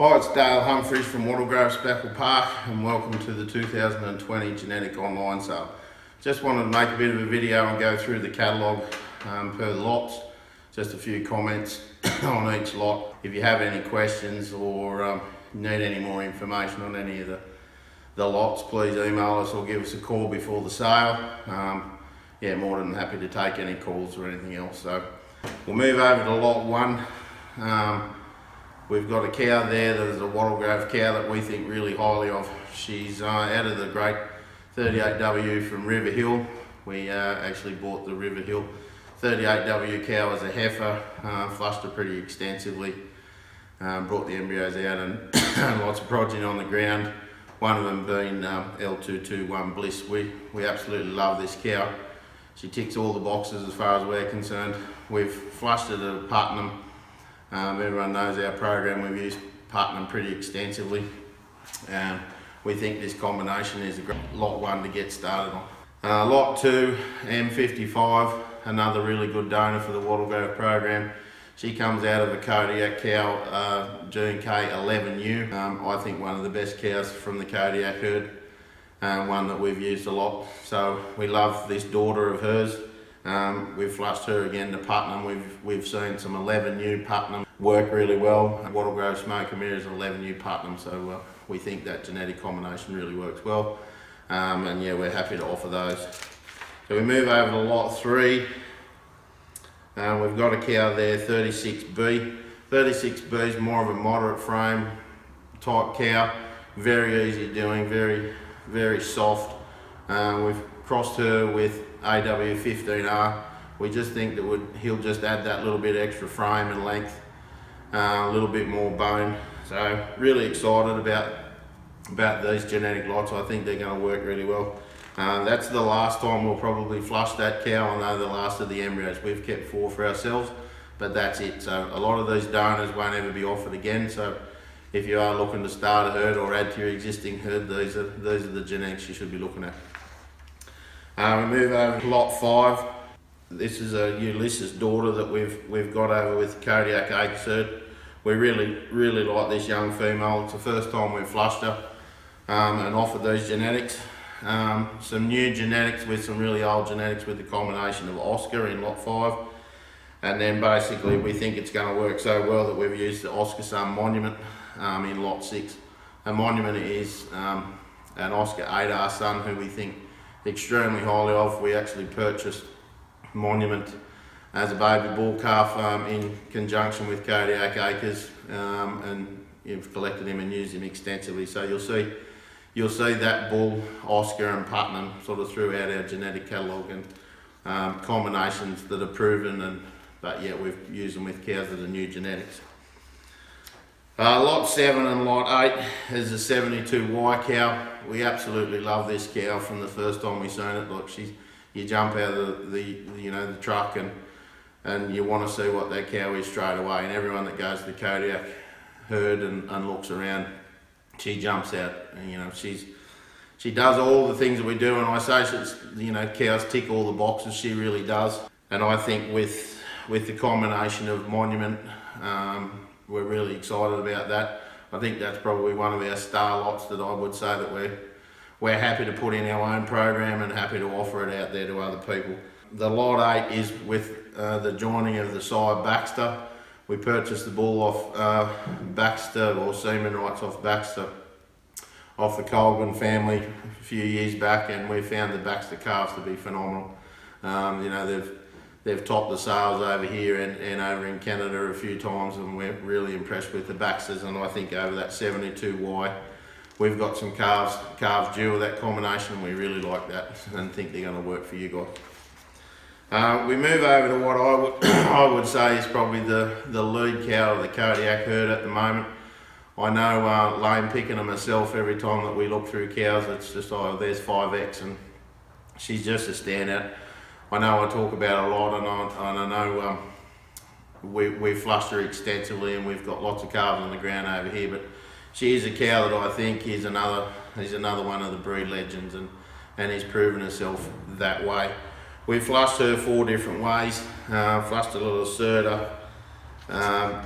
Hi, it's Dale Humphries from Wattle, Speckle Park, and welcome to the 2020 Genetic Online Sale. Just wanted to make a bit of a video and go through the catalogue per lots. Just a few comments on each lot. If you have any questions or need any more information on any of the lots, please email us or give us a call before the sale. More than happy to take any calls or anything else. So we'll move over to lot one. We've got a cow there that is a Wattle cow that we think really highly of. She's out of the great 38W from River Hill. We actually bought the River Hill 38W cow as a heifer, flushed her pretty extensively, brought the embryos out and lots of progeny on the ground. One of them being L221 Bliss. We absolutely love this cow. She ticks all the boxes as far as we're concerned. We've flushed her to Putnam. Everyone knows our program, we've used Putnam pretty extensively. We think this combination is a great lot one to get started on. Lot two, M55, another really good donor for the Wattle program. She comes out of a Kodiak cow, June K11U. I think one of the best cows from the Kodiak herd, one that we've used a lot. So we love this daughter of hers. We've flushed her again to Putnam. We've seen some 11U Putnam work really well. Wattle Smoke Mirror is 11U Putnam, so we think that genetic combination really works well. We're happy to offer those. So we move over to lot three. We've got a cow there, 36B. 36B is more of a moderate frame type cow. Very easy doing, very, very soft. We've crossed her with AW15R. We just think that he'll just add that little bit extra frame and length, a little bit more bone. So really excited about these genetic lots. I think they're going to work really well. That's the last time we'll probably flush that cow. I know the last of the embryos. We've kept 4 for ourselves, but that's it. So a lot of these donors won't ever be offered again. So if you are looking to start a herd or add to your existing herd, these are the genetics you should be looking at. We move over to lot 5. This is a Ulysses daughter that we've got over with Kodiak Acres herd. We really like this young female. It's the first time we've flushed her and offered these genetics. Some new genetics with some really old genetics with the combination of Oscar in lot 5. And then basically we think it's going to work so well that we've used the Oscar Son Monument in lot 6. A Monument is an Oscar 8R son who we think extremely highly of. We actually purchased Monument as a baby bull calf in conjunction with Kodiak Acres, and you've collected him and used him extensively. So you'll see that bull, Oscar and Putnam sort of throughout our genetic catalogue, and combinations that are proven, we've used them with cows that are new genetics. Lot 7 and lot 8 is a 72Y cow. We absolutely love this cow from the first time we seen it. Look, you jump out of the truck and you want to see what that cow is straight away. And everyone that goes to the Kodiak herd and looks around, she jumps out. And, she does all the things that we do. And I say cows tick all the boxes. She really does. And I think with the combination of Monument, we're really excited about that. I think that's probably one of our star lots that I would say that we're happy to put in our own program and happy to offer it out there to other people. The lot 8 is with the joining of the sire Baxter. We purchased the bull off Baxter, or semen rights off Baxter, off the Colgan family a few years back, and we found the Baxter calves to be phenomenal. They've topped the sales over here and over in Canada a few times, and we're really impressed with the Baxters. And I think over that 72Y, we've got some calves due with that combination, and we really like that and think they're going to work for you guys. We move over to what I would say is probably the lead cow of the Kodiak herd at the moment. I know lane picking her myself every time that we look through cows, it's just, there's 5X, and she's just a standout. I know I talk about a lot, and I know we flushed her extensively, and we've got lots of calves on the ground over here, but she is a cow that I think is another one of the breed legends, and has proven herself that way. We flushed her 4 different ways. Flushed a little asserter,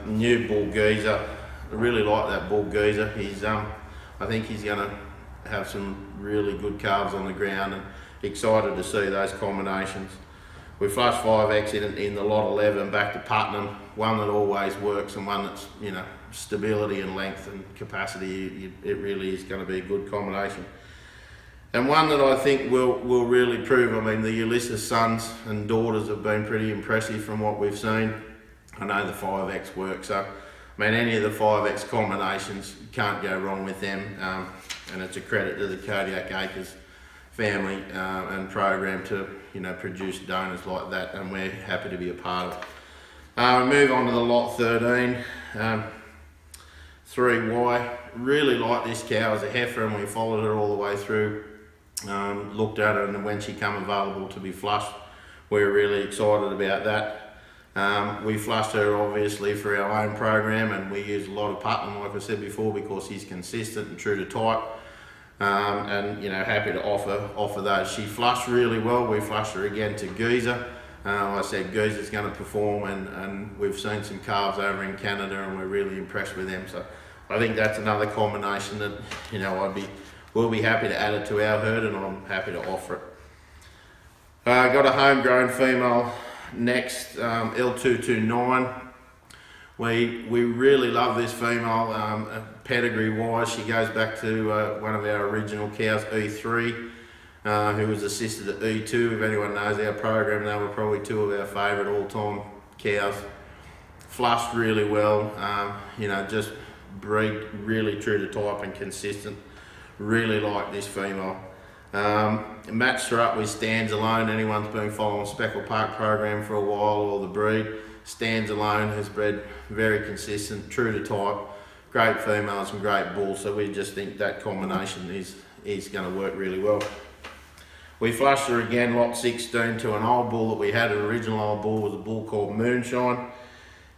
new bull geezer, I really like that bull geezer. He's I think he's going to have some really good calves on the ground, and excited to see those combinations. We flushed 5X in the lot 11 back to Putnam, one that always works and one that's, you know, stability and length and capacity. It really is going to be a good combination. And one that I think will really prove. I mean, the Ulysses sons and daughters have been pretty impressive from what we've seen. I know the 5X works, so I mean, any of the 5X combinations, you can't go wrong with them. And it's a credit to the Kodiak Acres family and program to, you know, produce donors like that, and we're happy to be a part of. We move on to the lot 13, 3Y. Really like this cow as a heifer, and we followed her all the way through. Looked at her, and when she came available to be flushed, we were really excited about that. We flushed her obviously for our own program, and we used a lot of Putnam, like I said before, because he's consistent and true to type. And you know, happy to offer those. She flushed really well. We flushed her again to geezer. I said geezer's going to perform, and we've seen some calves over in Canada, and we're really impressed with them. So I think that's another combination that, you know, we'll be happy to add it to our herd, and I'm happy to offer it. Got a homegrown female next, L229. We really love this female, pedigree wise. She goes back to one of our original cows, E3, who was assisted at E2. If anyone knows our program, they were probably two of our favourite all-time cows. Flushed really well, you know, just breed really true to type and consistent. Really like this female. Matched her up with Stands Alone. Anyone's been following Speckle Park program for a while, or the breed, Stands Alone has bred very consistent, true to type, great females and great bulls, so we just think that combination is going to work really well. We flushed her again, lot 16, to an old bull that we had. An original old bull was a bull called Moonshine.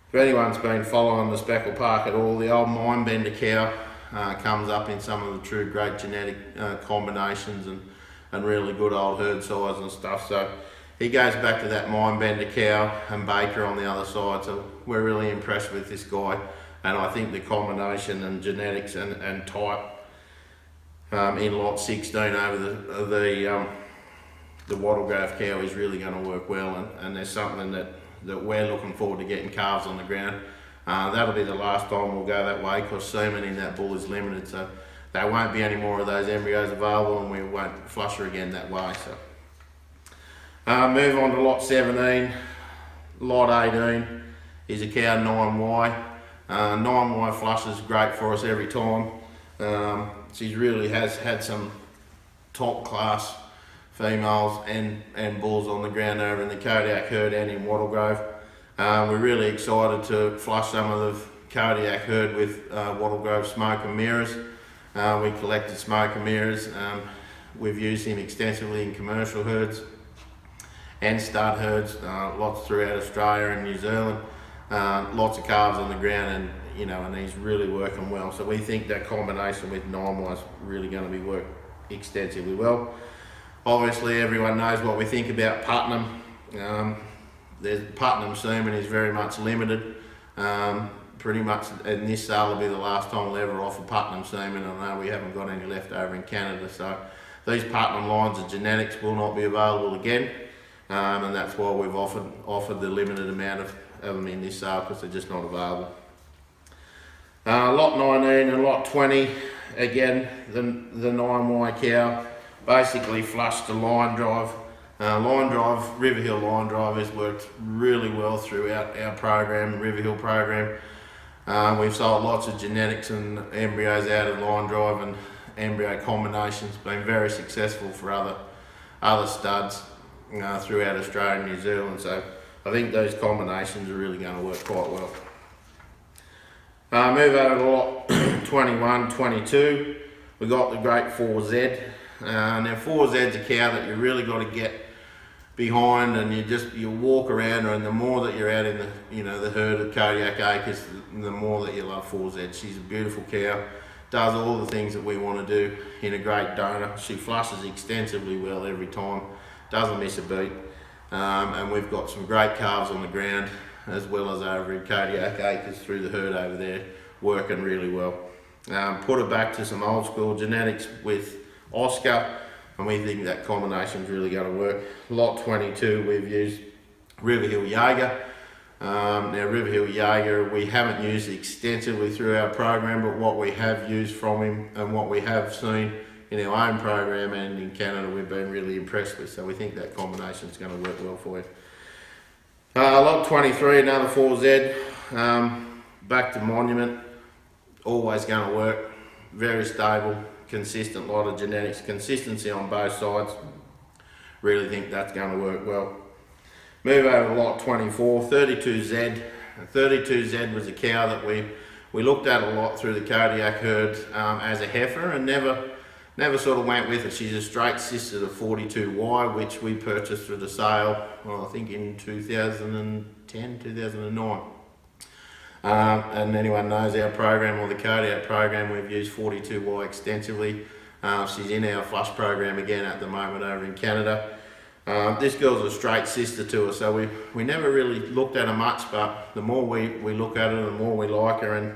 If anyone's been following the Speckle Park at all, the old Mindbender cow comes up in some of the true great genetic combinations and really good old herd size and stuff. So he goes back to that Mindbender cow and Baker on the other side. So we're really impressed with this guy, and I think the combination and genetics and type in lot 16 over the Wattle cow is really going to work well, and there's something that we're looking forward to getting calves on the ground. That'll be the last time we'll go that way, because semen in that bull is limited, so there won't be any more of those embryos available, and we won't flush her again that way. So move on to lot 17. Lot 18 is a cow 9Y. 9Y flushes great for us every time. She really has had some top class females and bulls on the ground over in the Kodiak herd and in Wattle Grove. We're really excited to flush some of the Kodiak herd with Wattle Grove smoke and mirrors. We collected smoke and mirrors. We've used him extensively in commercial herds and stud herds, lots throughout Australia and New Zealand. Lots of calves on the ground, and you know, and he's really working well. So we think that combination with 9Y is really going to be worked extensively well. Obviously, everyone knows what we think about Putnam. The Putnam semen is very much limited. Pretty much, and this sale will be the last time we'll ever offer Putnam semen. I know we haven't got any left over in Canada, so these Putnam lines of genetics will not be available again, and that's why we've offered the limited amount of them in this sale, because they're just not available. Lot 19 and lot 20, again, the 9Y cow, basically flushed to line drive. River Hill line drive has worked really well throughout our program, River Hill program. We've sold lots of genetics and embryos out of line drive, and embryo combinations, been very successful for other studs throughout Australia and New Zealand. So I think those combinations are really going to work quite well. Move over to lot 21, 22. We got the great 4Z. Now 4Z's a cow that you really got to get behind, and you walk around her, and the more that you're out in the herd of Kodiak Acres, the more that you love 4Z. She's a beautiful cow, does all the things that we want to do in a great donor. She flushes extensively well every time, doesn't miss a beat, and we've got some great calves on the ground as well as over in Kodiak Acres through the herd over there. working really well. Put her back to some old school genetics with Oscar, and we think that combination is really going to work. Lot 22, we've used Riverhill Jaeger. Now Riverhill Jaeger, we haven't used extensively through our program, but what we have used from him and what we have seen in our own program and in Canada, we've been really impressed with. So we think that combination is going to work well for you. Lot 23, another 4Z, back to Monument, always going to work, very stable, consistent, lot of genetics, consistency on both sides. Really think that's going to work well. Move over to lot 24, 32Z. 32Z was a cow that we looked at a lot through the Kodiak herd as a heifer and never sort of went with it. She's a straight sister to 42Y, which we purchased through the sale, well, I think in 2010, 2009. And anyone knows our program or the Kodiak program, we've used 42Y extensively. She's in our flush program again at the moment over in Canada. This girl's a straight sister to her, so we never really looked at her much, but the more we look at her, the more we like her, and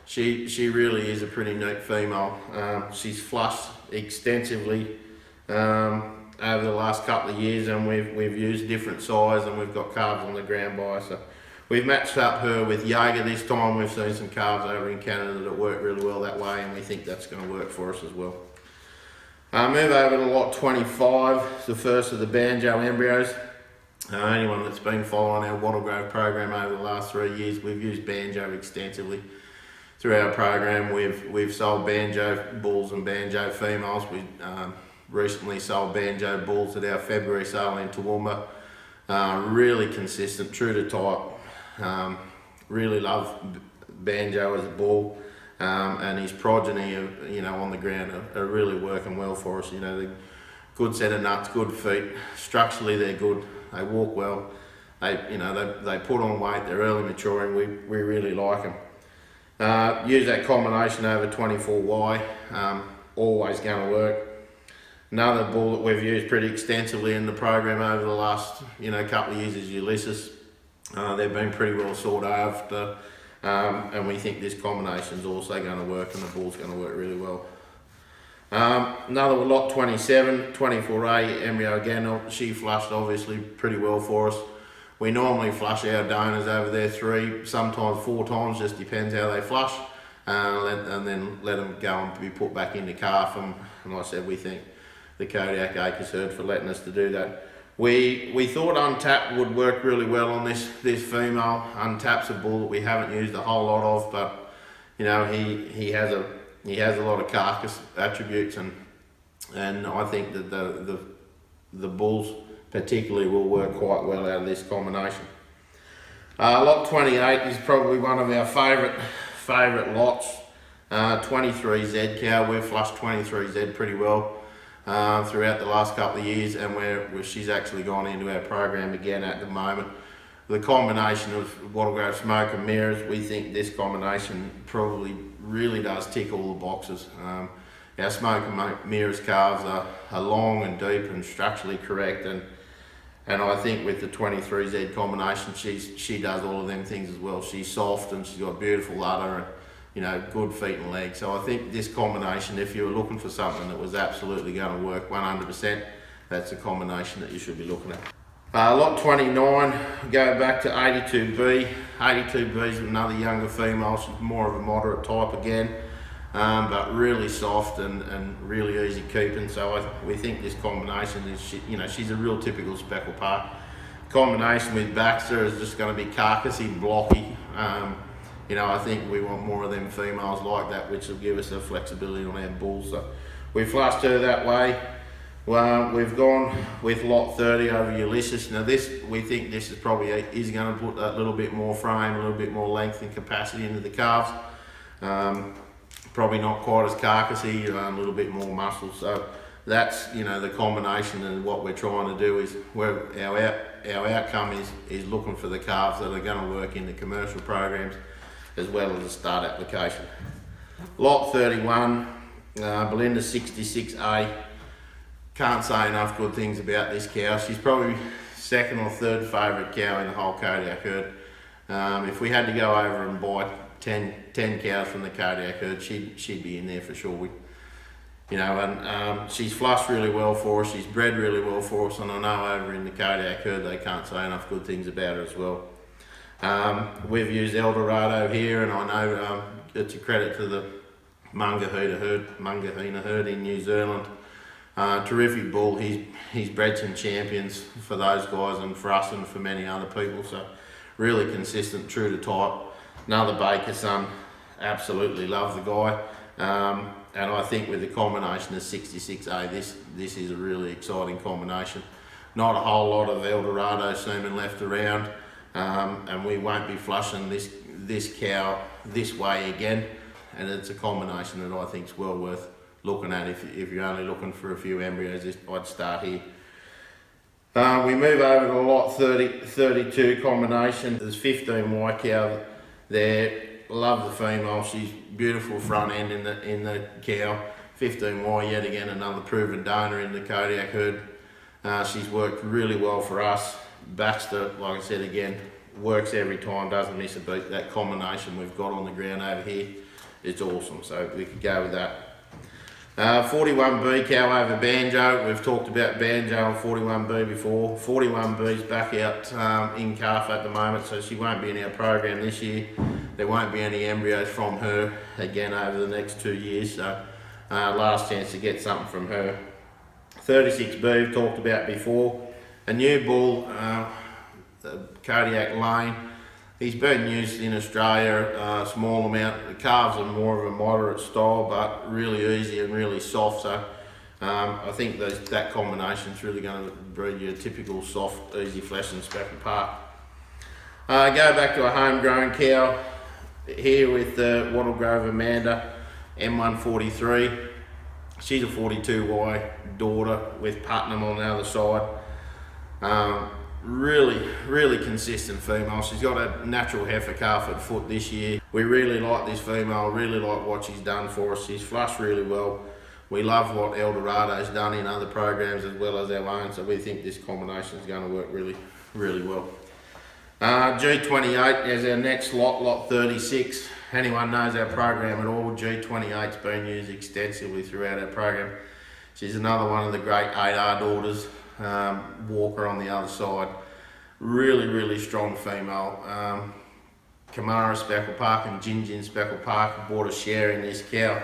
she really is a pretty neat female. She's flushed extensively over the last couple of years, and we've used different size, and we've got calves on the ground by her. So we've matched up her with Jaeger this time. We've seen some calves over in Canada that work really well that way, and we think that's going to work for us as well. Move over to lot 25, it's the first of the banjo embryos. Anyone that's been following our Wattle Grove program over the last 3 years, we've used banjo extensively through our program. We've sold banjo bulls and banjo females. We recently sold banjo bulls at our February sale in Toowoomba. Really consistent, true to type. Really love banjo as a bull. And his progeny, on the ground are really working well for us. The good set of nuts, good feet. Structurally, they're good. They walk well. They put on weight. They're early maturing. We really like them. Use that combination over 24Y. Always going to work. Another bull that we've used pretty extensively in the program over the last couple of years is Ulysses. They've been pretty well sought after. And we think this combination is also going to work, and the bull's going to work really well. Another lot 27, 24A embryo again. She flushed obviously pretty well for us. We normally flush our donors over there 3, sometimes 4 times, just depends how they flush, and then let them go and be put back into calf. And like I said, we thank the Kodiak Acres herd for letting us to do that. We thought Untapped would work really well on this female. Untapped's a bull that we haven't used a whole lot of, but he has a lot of carcass attributes, and I think that the bulls particularly will work quite well out of this combination. Lot 28 is probably one of our favourite lots. 23Z cow. We've flushed 23Z pretty well throughout the last couple of years, and she's actually gone into our program again at the moment. The combination of Wattle Grove Smoke and Mirrors, we think this combination probably really does tick all the boxes. Our Smoke and Mirrors calves are long and deep and structurally correct, and I think with the 23Z combination, she does all of them things as well. She's soft and she's got beautiful udder and good feet and legs. So I think this combination, if you were looking for something that was absolutely going to work 100%, that's a combination that you should be looking at. Lot 29, go back to 82B. 82B is another younger female. She's more of a moderate type again, but really soft and really easy keeping. So we think this combination is, she's a real typical Speckle Park. Combination with Baxter is just going to be carcassy, blocky. I think we want more of them females like that, which will give us a flexibility on our bulls. So we flushed her that way. Well, we've gone with lot 30 over Ulysses. Now we think this is probably is going to put a little bit more frame, a little bit more length and capacity into the calves. Probably not quite as carcassy, a little bit more muscle. So that's the combination, and what we're trying to do is our outcome is looking for the calves that are going to work in the commercial programs as well as a start application. Lot 31, Belinda 66A. Can't say enough good things about this cow. She's probably second or third favourite cow in the whole Kodiak herd. If we had to go over and buy 10 10 cows from the cardiac herd, she'd be in there for sure. She's flushed really well for us, she's bred really well for us, and I know over in the cardiac herd they can't say enough good things about her as well. We've used Eldorado here, and I know it's a credit to the Mangahina herd in New Zealand. Terrific bull. He's bred some champions for those guys and for us and for many other people, so really consistent, true to type. Another Baker son, absolutely love the guy. And I think with the combination of 66A, this is a really exciting combination. Not a whole lot of Eldorado semen left around, and we won't be flushing this cow this way again. And it's a combination that I think is well worth looking at. If you're only looking for a few embryos, I'd start here. We move over to the lot 32 combination. There's 15 Y cow there. Love the female, she's beautiful front end in the cow. 15Y, yet again another proven donor in the Kodiak herd. She's worked really well for us. Baxter, like I said again, works every time, doesn't miss a beat. That combination we've got on the ground over here, it's awesome, so we could go with that. 41B cow over Banjo. We've talked about Banjo and 41B before. 41B's back out in calf at the moment, so she won't be in our program this year. There won't be any embryos from her again over the next 2 years, so last chance to get something from her. 36B we've talked about before. A new bull, the Kodiak Lane. He's been used in Australia a small amount. The calves are more of a moderate style, but really easy and really soft. So I think that combination is really going to breed you a typical soft, easy flesh in Speckle Park. Go back to a homegrown cow here with the Wattle Grove Amanda, M143. She's a 42Y daughter with Putnam on the other side. Really consistent female. She's got a natural heifer calf at foot this year. We really like this female, really like what she's done for us. She's flushed really well. We love what Eldorado's done in other programs as well as our own, so we think this combination is going to work really well. G28 is our next lot, lot 36. Anyone knows our program at all, G28's been used extensively throughout our program. She's another one of the great 8R daughters. Walker on the other side, really strong female. Kamara Speckle Park and Jinjin Speckle Park bought a share in this cow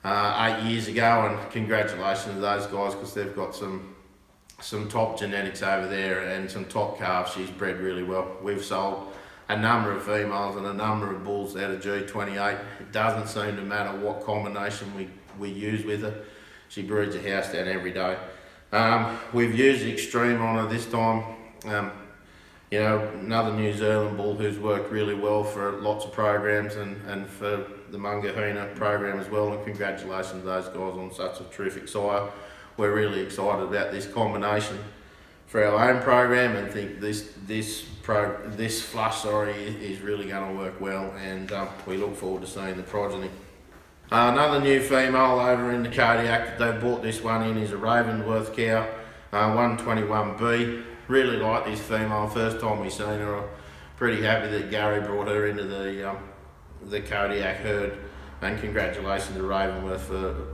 8 years ago, and congratulations to those guys because they've got some top genetics over there and some top calves. She's bred really well. We've sold a number of females and a number of bulls out of G28. It doesn't seem to matter what combination we use with her. She breeds a house down every day. We've used Extreme on her this time. Another New Zealand bull who's worked really well for lots of programs and for the Mangahina program as well, and congratulations to those guys on such a terrific sire. We're really excited about this combination for our own program and think this flush is really going to work well, and we look forward to seeing the progeny. Another new female over in the Kodiak that they've brought this one in is a Ravensworth cow, 121B. Really like this female. First time we seen her, I'm pretty happy that Gary brought her into the Kodiak herd, and congratulations to Ravensworth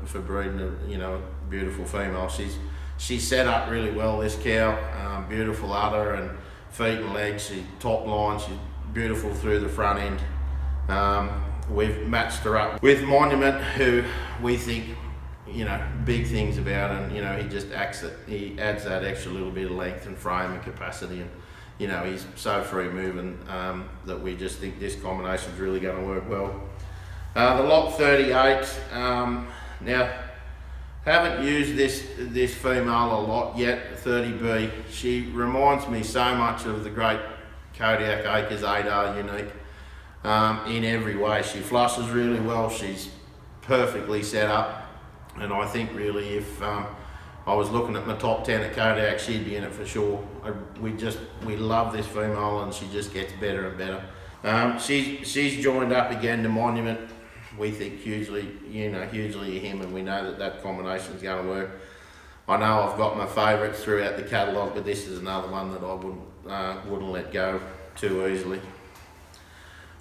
for breeding a beautiful female. She's set up really well, this cow. Beautiful udder and feet and legs. She's top line. She's beautiful through the front end. We've matched her up with Monument, who we think, big things about, and he just he adds that extra little bit of length and frame and capacity, and he's so free moving that we just think this combination is really going to work well. The lot 38. Now, haven't used this female a lot yet, 30B. She reminds me so much of the great Kodiak Acres 8R Unique. In every way. She flushes really well, she's perfectly set up, and I think really if I was looking at my top 10 at Kodiak, she'd be in it for sure. We love this female, and she just gets better and better. She's joined up again to Monument. We think hugely of him, and we know that combination is going to work. I know I've got my favourites throughout the catalogue, but this is another one that I wouldn't let go too easily.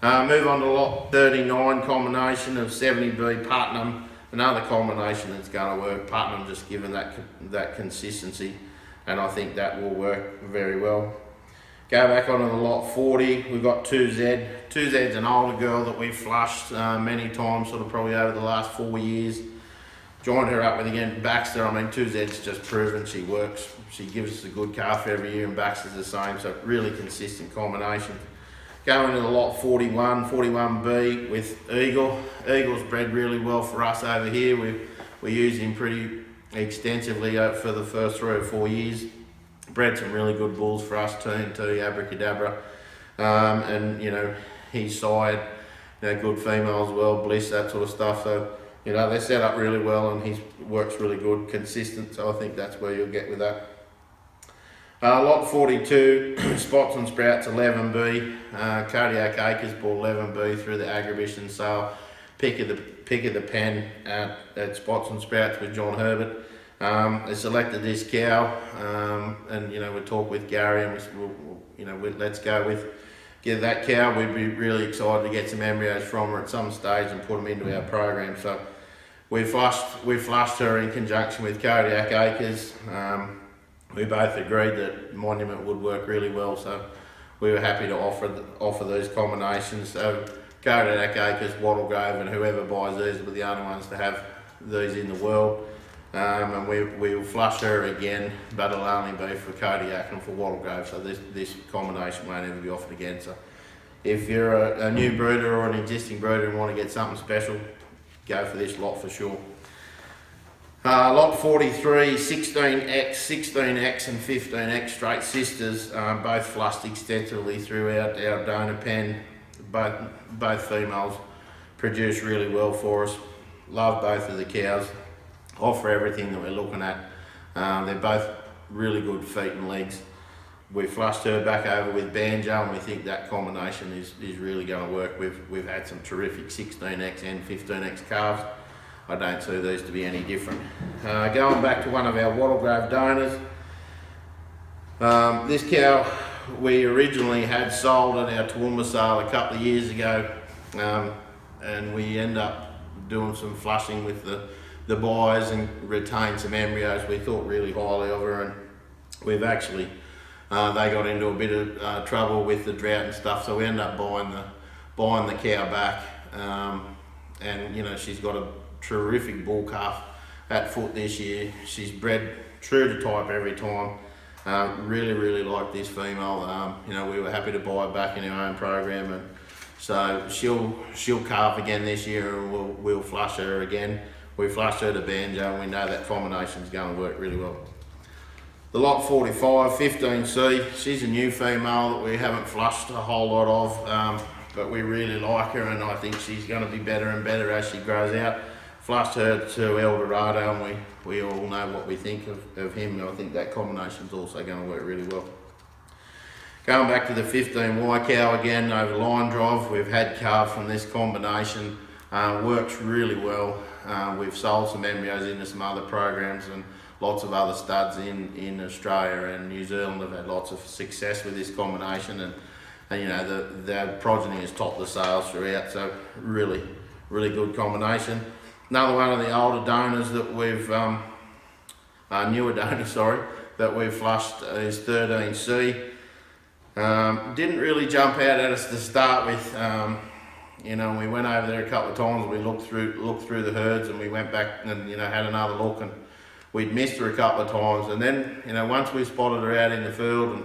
Move on to lot 39, combination of 70B Putnam, another combination that's going to work. Putnam just given that consistency, and I think that will work very well. Go back onto the lot 40, we've got 2Z. 2Z's an older girl that we've flushed many times, sort of probably over the last 4 years. Joined her up with again Baxter. I mean, 2Z's just proven she works. She gives us a good calf every year, and Baxter's the same, so really consistent combination. Going to the lot 41, 41B with Eagle. Eagle's bred really well for us over here. We use him pretty extensively for the first 3 or 4 years. Bred some really good bulls for us, T&T, Abracadabra, and you know, he's side, you know, good female as well, Bliss, that sort of stuff. So you know, they're set up really well, and he works really good, consistent. So I think that's where you'll get with that. Lot 42, Spots and Sprouts 11B, Cardiac Acres bought 11B through the Agribition sale. Pick of the pen at Spots and Sprouts with John Herbert. They selected this cow, and you know, we talked with Gary, and let's go with get that cow. We'd be really excited to get some embryos from her at some stage and put them into our program. So we flushed her in conjunction with Cardiac Acres. We both agreed that Monument would work really well, so we were happy to offer those combinations. So Cardiac Acres, Wattle, and whoever buys these will be the only ones to have these in the world. And we will flush her again, but it'll only be for Cardiac and for Wattle. So this combination won't ever be offered again. So if you're a new breeder or an existing breeder and want to get something special, go for this lot for sure. Lot 43, 16X, 16X and 15X straight sisters, both flushed extensively throughout our donor pen. Both females produce really well for us. Love both of the cows. Offer everything that we're looking at. They're both really good feet and legs. We flushed her back over with Banjo, and we think that combination is really going to work. We've had some terrific 16X and 15X calves. I don't see these to be any different. Going back to one of our Wattle Grove donors. This cow we originally had sold at our Toowoomba sale a couple of years ago, and we end up doing some flushing with the buyers and retained some embryos. We thought really highly of her, and we've actually they got into a bit of trouble with the drought and stuff, so we ended up buying the cow back, and you know, she's got a terrific bull calf at foot this year. She's bred true to type every time. Really like this female. You know, we were happy to buy her back in our own program, and so she'll calf again this year, and we'll flush her again. We flushed her to Banjo, and we know that combination is going to work really well. The lot 45, 15C, she's a new female that we haven't flushed a whole lot of, but we really like her, and I think she's going to be better and better as she grows out. Flushed her to Eldorado, and we all know what we think of him, and I think that combination is also going to work really well. Going back to the 15Y cow again, over line drive, we've had calves from this combination. Works really well. We've sold some embryos into some other programs, and lots of other studs in Australia and New Zealand have had lots of success with this combination, and you know, the progeny has topped the sales throughout, so really good combination. Another one of the older donors that we've, newer donors, sorry, that we've flushed is 13C. Didn't really jump out at us to start with. You know, we went over there a couple of times. We looked through the herds, and we went back and, you know, had another look, and we'd missed her a couple of times. And then, you know, once we spotted her out in the field and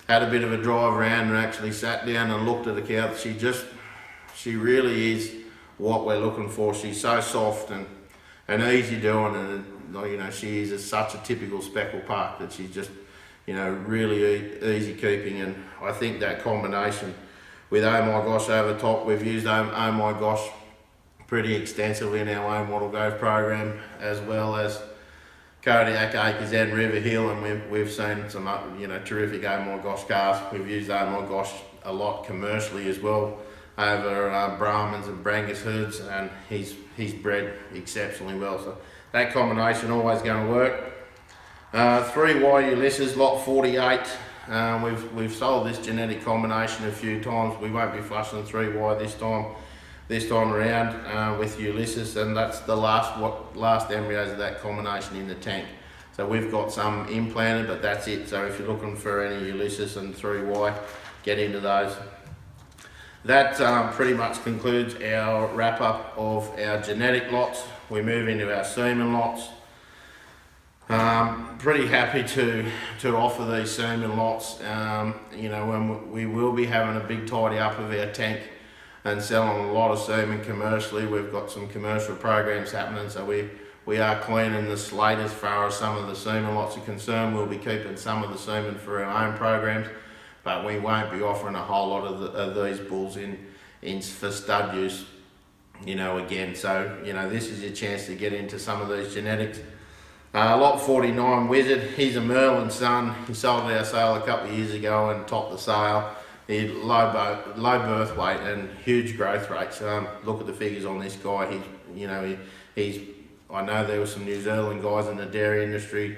had a bit of a drive around and actually sat down and looked at the cow, she really is what we're looking for. She's so soft and easy doing, and you know, she is such a typical Speckle Park that she's just, you know, really easy keeping. And I think that combination with Oh My Gosh over top, we've used Oh My Gosh pretty extensively in our own Wattle Grove program, as well as Cardiac Acres and River Hill, and we've seen some, you know, terrific Oh My Gosh calves. We've used Oh My Gosh a lot commercially as well over Brahmins and Brangus herds, and he's bred exceptionally well. So that combination always going to work. 3Y Ulysses, lot 48. We've sold this genetic combination a few times. We won't be flushing the 3Y this time around with Ulysses, and that's the last embryos of that combination in the tank. So we've got some implanted, but that's it. So if you're looking for any Ulysses and 3Y, get into those. That pretty much concludes our wrap up of our genetic lots. We move into our semen lots. Pretty happy to offer these semen lots. You know, when we will be having a big tidy up of our tank and selling a lot of semen commercially. We've got some commercial programs happening, so we are cleaning the slate as far as some of the semen lots are concerned. We'll be keeping some of the semen for our own programs, but we won't be offering a whole lot of these bulls for stud use, you know, again. So, you know, this is your chance to get into some of these genetics. Lot 49 Wizard, he's a Merlin son. He sold our sale a couple of years ago and topped the sale. He had low birth weight and huge growth rates. Look at the figures on this guy. I know there were some New Zealand guys in the dairy industry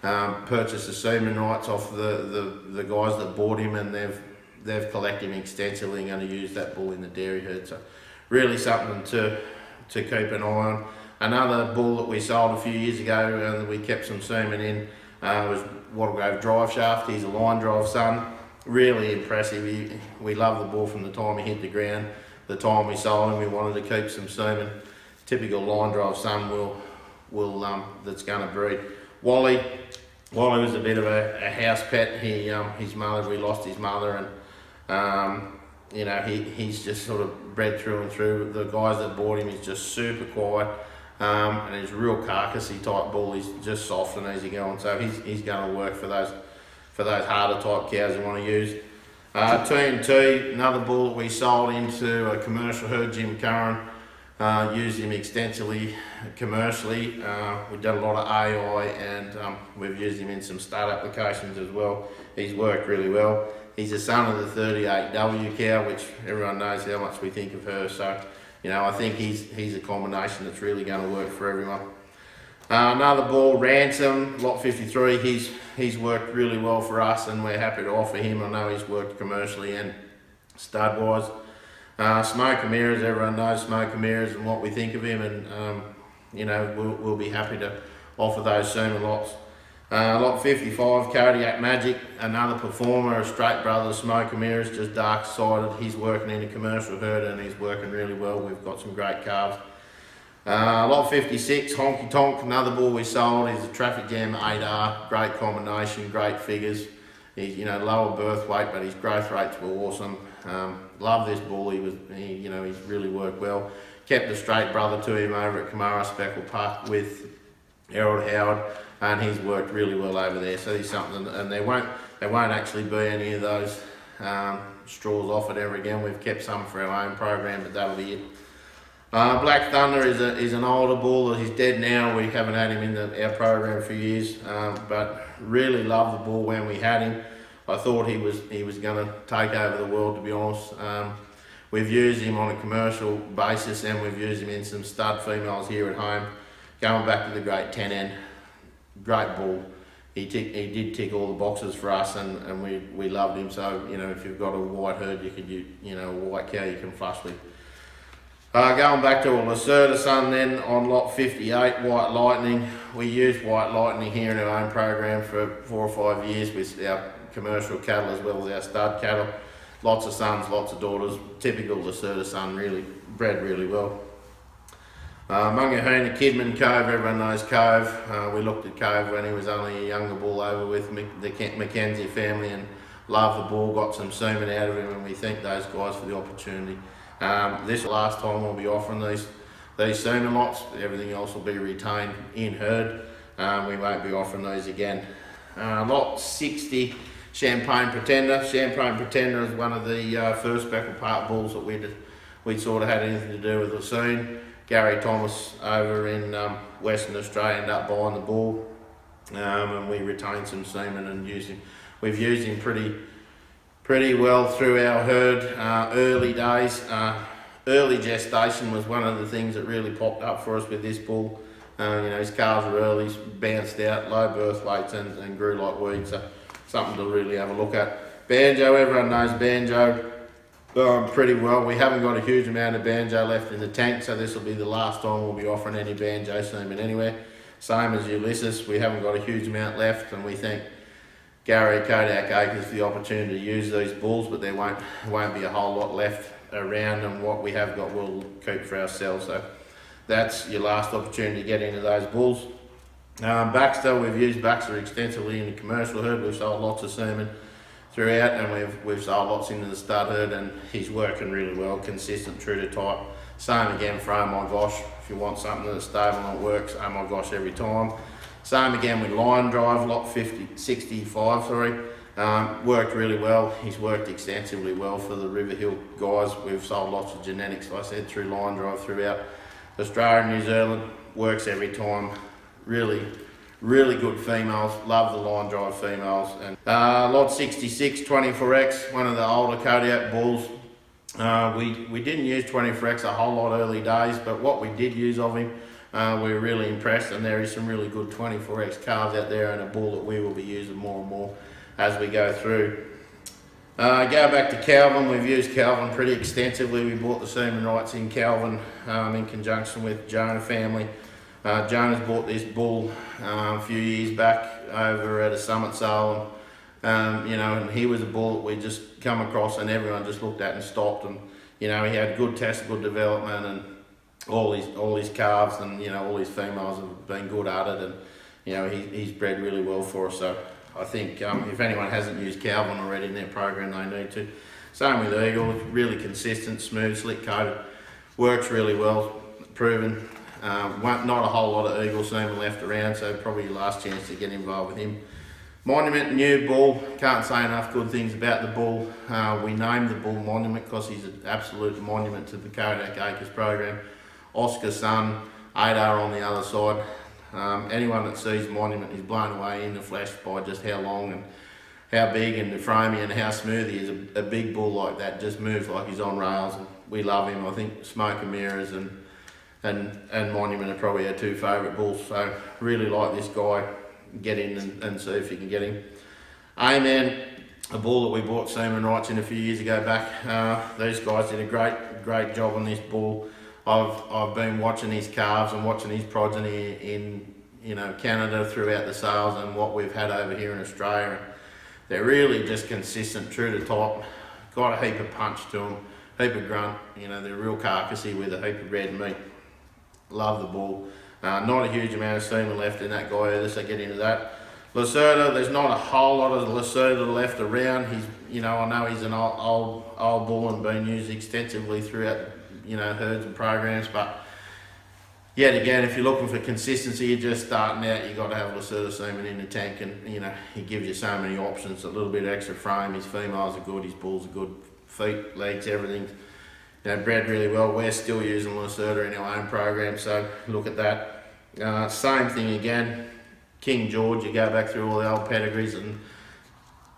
purchased the semen rights off the guys that bought him, and they've collected him extensively and going to use that bull in the dairy herd. So really something to keep an eye on. Another bull that we sold a few years ago and we kept some semen in was Wattle Drive Shaft. He's a line drive son. Really impressive. We love the bull from the time he hit the ground. The time we sold him, we wanted to keep some semen. Typical line drive son that's going to breed. Wally was a bit of a house pet. His mother, we lost his mother, and you know, he's just sort of bred through and through. The guys that bought him, he's just super quiet, and he's a real carcassy type bull. He's just soft and easy going, so he's going to work for those harder type cows you want to use. T&T, another bull that we sold into a commercial herd. Jim Curran used him extensively commercially. We've done a lot of AI, and we've used him in some stud applications as well. He's worked really well. He's a son of the 38W cow, which everyone knows how much we think of her. So, you know, I think he's a combination that's really going to work for everyone. Another bull, Ransom, lot 53. He's worked really well for us, and we're happy to offer him. I know he's worked commercially and stud wise. Smoke and Mirrors, everyone knows Smoke and Mirrors and what we think of him, and you know, we'll be happy to offer those semen lots. Lot 55, Kodiak Magic, another performer, a straight brother, Smoke and Mirrors, just dark sided. He's working in a commercial herd and he's working really well. We've got some great calves. Lot 56, Honky Tonk, another bull we sold. He's a Traffic Jam 8R, great combination, great figures. He's, you know, lower birth weight, but his growth rates were awesome. Love this bull. He's really worked well. Kept a straight brother to him over at Speckle Park with Harold Howard, and he's worked really well over there. So he's something, and there won't actually be any of those straws offered ever again. We've kept some for our own program, but that'll be it. Black Thunder is an older bull. He's dead now. We haven't had him in our program for years, but really loved the bull when we had him. I thought he was going to take over the world, to be honest. We've used him on a commercial basis, and we've used him in some stud females here at home. Going back to the great 10N, great bull. He did tick all the boxes for us, and we loved him. So, you know, if you've got a white herd, a white cow you can flush with. Going back to a Lacerda son then, on lot 58, White Lightning. We used White Lightning here in our own program for 4 or 5 years with our commercial cattle as well as our stud cattle. Lots of sons, lots of daughters. Typical Lacerda son, really bred really well. Mungahuna Kidman Cove, everyone knows Cove. We looked at Cove when he was only a younger bull over with the Mackenzie family, and loved the bull, got some semen out of him, and we thank those guys for the opportunity. This is the last time we'll be offering these semen lots. Everything else will be retained in herd. We won't be offering these again. Lot 60, Champagne Pretender. Champagne Pretender is one of the first Speckle Park bulls that we'd sort of had anything to do with the scene. Gary Thomas over in Western Australia ended up buying the bull, and we retained some semen and used him. We've used him pretty well through our herd. Early days, early gestation was one of the things that really popped up for us with this bull. His calves were early, bounced out, low birth weights, and grew like weeds. something to really have a look at. Banjo, everyone knows Banjo pretty well. We haven't got a huge amount of Banjo left in the tank, so this will be the last time we'll be offering any Banjo semen anywhere. Same as Ulysses, we haven't got a huge amount left, and we think Gary Kodak Acres for the opportunity to use these bulls, but there won't be a whole lot left around, and what we have got we'll keep for ourselves. So that's your last opportunity to get into those bulls. Baxter, we've used Baxter extensively in the commercial herd. We've sold lots of semen throughout, and we've sold lots into the stud herd, and he's working really well, consistent, true to type. Same again for Oh My Gosh. If you want something that's stable and it works, Oh My Gosh every time. Same again with Line Drive, lot 65, worked really well. He's worked extensively well for the River Hill guys. We've sold lots of genetics, like I said, through Line Drive throughout Australia and New Zealand. Works every time. Really good females. Love the Line Drive females. And lot 66, 24X, one of the older Kodiak bulls. We didn't use 24X a whole lot early days, but what we did use of him, we were really impressed, and there is some really good 24X calves out there, and a bull that we will be using more and more as we go through. Go back to Calvin. We've used Calvin pretty extensively. We bought the semen rights in Calvin in conjunction with Jonah family. Jonah's bought this bull a few years back over at a summit sale, and he was a bull that we just come across, and everyone just looked at and stopped, and he had good test, good development, and all his calves and all his females have been good at it, and he's bred really well for us. So I think if anyone hasn't used Calvin already in their program, they need to. Same with Eagle, really consistent, smooth, slick coated, works really well, proven. Not a whole lot of Eagle semen left around, so probably your last chance to get involved with him. Monument, new bull, can't say enough good things about the bull. We named the bull Monument because he's an absolute monument to the Kodak Acres program. Oscar's son, Adar on the other side. Anyone that sees Monument is blown away in the flesh by just how long and how big and the framey and how smooth he is. A big bull like that just moves like he's on rails, and we love him. I think Smoke and Mirrors and Monument are probably our two favourite bulls, so really like this guy. Get in and see if you can get him. Amen, a bull that we bought semen rights in a few years ago back. These guys did a great job on this bull. I've been watching his calves and watching his progeny in Canada throughout the sales, and what we've had over here in Australia. They're really just consistent, true to type. Got a heap of punch to them, heap of grunt. They're real carcassy with a heap of red meat. Love the bull. Not a huge amount of semen left in that guy either, so get into that. Lacerda, there's not a whole lot of Lacerda left around. He's, I know he's an old bull and been used extensively throughout, herds and programs, but yet again, if you're looking for consistency, you're just starting out, you've got to have Lacerda semen in the tank, and he gives you so many options. A little bit extra frame, his females are good, his bulls are good, feet, legs, everything. Bred really well. We're still using Lacerda in our own program, so look at that. Same thing again, King George. You go back through all the old pedigrees and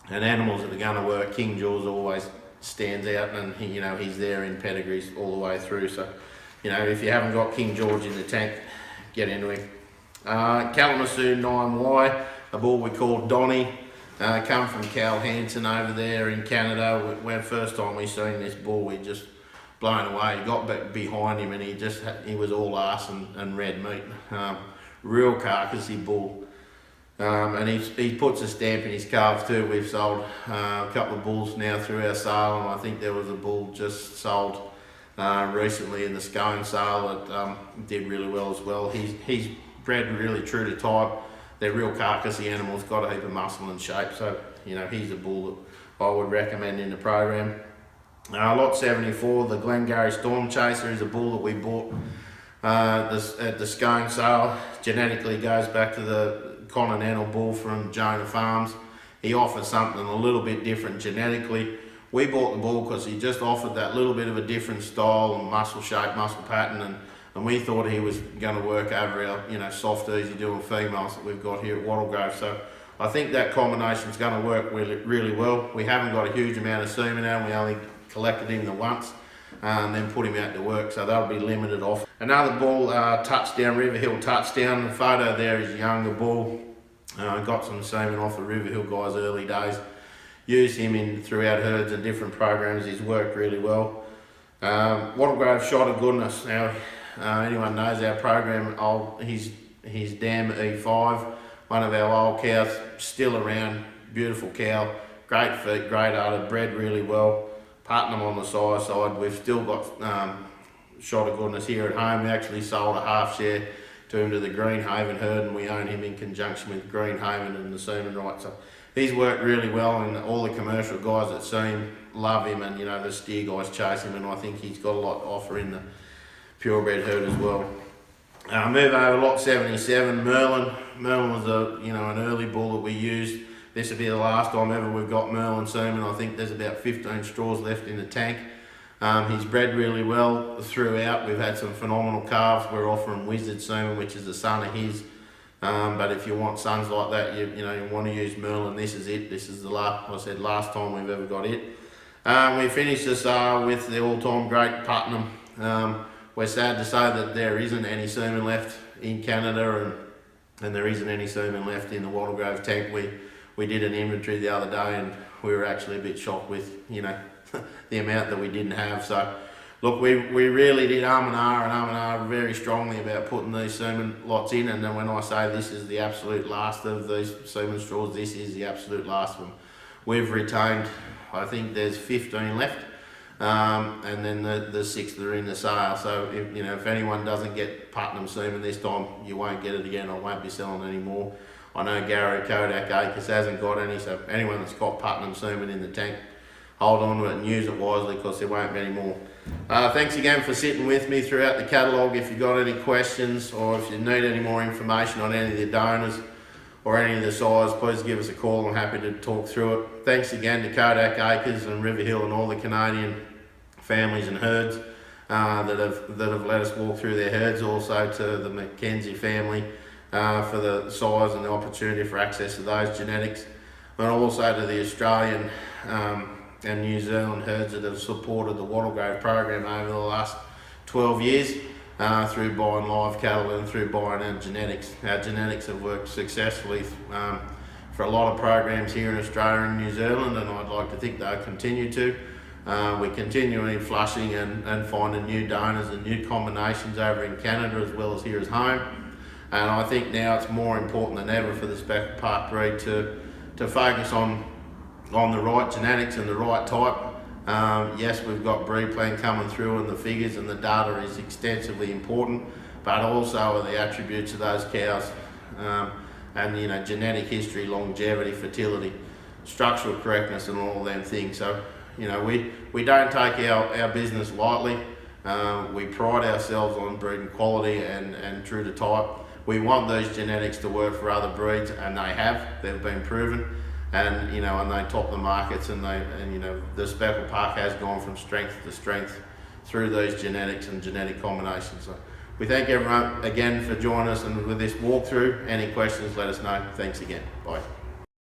animals that are going to work. King George always stands out, and he's there in pedigrees all the way through. So if you haven't got King George in the tank, get into him. Kalamazoo 9Y, a bull we call Donny. Come from Cal Hansen over there in Canada. When first time we seen this bull, we just blown away. He got back behind him, and he was all arse and red meat. Real carcassy bull, and he puts a stamp in his calves too. We've sold a couple of bulls now through our sale, and I think there was a bull just sold recently in the Scone sale that did really well as well. He's bred really true to type. They're real carcassy animals, got a heap of muscle and shape, so he's a bull that I would recommend in the program. Lot 74, the Glengarry Storm Chaser, is a bull that we bought at the Scone sale. Genetically goes back to the Continental bull from Jonah Farms. He offers something a little bit different genetically. We bought the bull because he just offered that little bit of a different style and muscle shape, muscle pattern, and we thought he was going to work over our soft, easy doing females that we've got here at Wattle. So I think that combination is going to work really well. We haven't got a huge amount of semen now. We only collected him the once and then put him out to work, so they'll be limited off. Another bull, Touchdown, River Hill Touchdown. The photo there is a younger bull. Got some semen off the River Hill guys early days. Used him throughout herds and different programs. He's worked really well. Wattle shot of goodness. Now, anyone knows our program, he's Dam E5, one of our old cows, still around, beautiful cow, great feet, great udder, bred really well. Putnam on the size side. We've still got shot of goodness here at home. We actually sold a half share to him to the Greenhaven herd, and we own him in conjunction with Greenhaven and the semen right. So he's worked really well, and all the commercial guys that see him love him, and the steer guys chase him, and I think he's got a lot to offer in the purebred herd as well. Move over lot 77, Merlin. Merlin was an early bull that we used. This will be the last time ever we've got Merlin semen. I think there's about 15 straws left in the tank. He's bred really well throughout. We've had some phenomenal calves. We're offering Wizard semen, which is a son of his. But if you want sons like that, you want to use Merlin. This is it. This is the last time we've ever got it. We finished this with the all-time great Putnam. We're sad to say that there isn't any semen left in Canada, and there isn't any semen left in the Wattle tank. We did an inventory the other day, and we were actually a bit shocked with the amount that we didn't have. So look, we really did and R very strongly about putting these semen lots in, and then when I say this is the absolute last of these semen straws, this is the absolute last of them. We've retained, I think there's 15 left, and then the 6 that are in the sale. So if anyone doesn't get Putnam semen this time, you won't get it again. I won't be selling any more. I know Gary Kodak Acres hasn't got any, so anyone that's got Putnam semen in the tank, hold on to it and use it wisely, because there won't be any more. Thanks again for sitting with me throughout the catalogue. If you've got any questions, or if you need any more information on any of the donors or any of the size, please give us a call. I'm happy to talk through it. Thanks again to Kodak Acres and River Hill and all the Canadian families and herds that have let us walk through their herds. Also to the Mackenzie family for the size and the opportunity for access to those genetics, and also to the Australian and New Zealand herds that have supported the Wattle program over the last 12 years through buying live cattle and through buying our genetics. Our genetics have worked successfully for a lot of programs here in Australia and New Zealand, and I'd like to think they'll continue to. We're continually flushing and finding new donors and new combinations over in Canada as well as here at home. And I think now it's more important than ever for the Speckle Park breed to focus on the right genetics and the right type. Yes, we've got breed plan coming through, and the figures and the data is extensively important, but also are the attributes of those cows, and genetic history, longevity, fertility, structural correctness, and all of them things. So we don't take our business lightly. We pride ourselves on breeding quality and true to type. We want those genetics to work for other breeds, and they have. They've been proven, and and they top the markets, and the Speckle Park has gone from strength to strength through those genetics and genetic combinations. So we thank everyone again for joining us and with this walkthrough. Any questions, let us know. Thanks again. Bye.